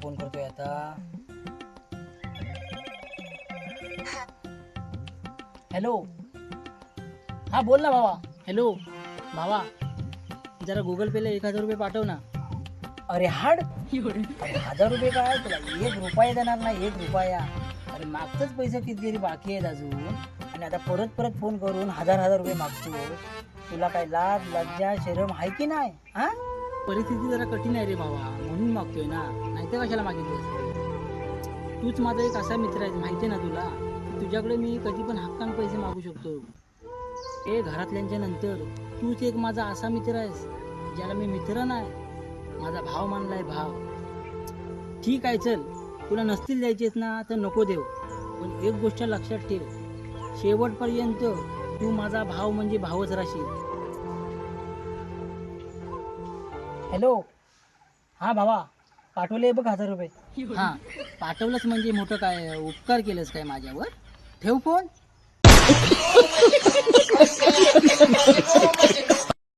Phone करतोय आता. Hello, हा बोल ना भावा. हॅलो भावा, जरा गुगल पेला 1,000 रुपये पाठव ना. अरे हाड, 1,000 रुपये काय, तुला 1 रुपया देणार नाही, 1 रुपया. अरे मागचंच पैसे कितीतरी बाकी आहेत अजून, आणि आता परत परत फोन करून 1,000 रुपये मागतो. तुला काय लाज लज्जा शरम आहे की नाही? हा, परिस्थिती जरा कठीण आहे रे भावा, म्हणून मागतोय ना, नाही तर कशाला मागितलं. तूच माझा एक असा मित्र आहे, माहिती आहे ना तुला, तुझ्याकडे मी कधी पण हक्कान पैसे मागू शकतो. हे घरातल्यांच्या नंतर तूच एक माझा असा मित्र आहेस ज्याला मी मित्र नाही, माझा भाव मानलाय, भाव. ठीक आहे, चल, तुला नसतील द्यायचेच ना तर नको देऊ, पण एक गोष्ट लक्षात ठेव, शेवटपर्यंत तू माझा भाव म्हणजे भावच राहशील. हॅलो, हा भावा, पाठवले बघ 1,000 रुपये. हां, पाठवलंच म्हणजे मोठं काय उपकार केलंस काय माझ्यावर? ठेव फोन.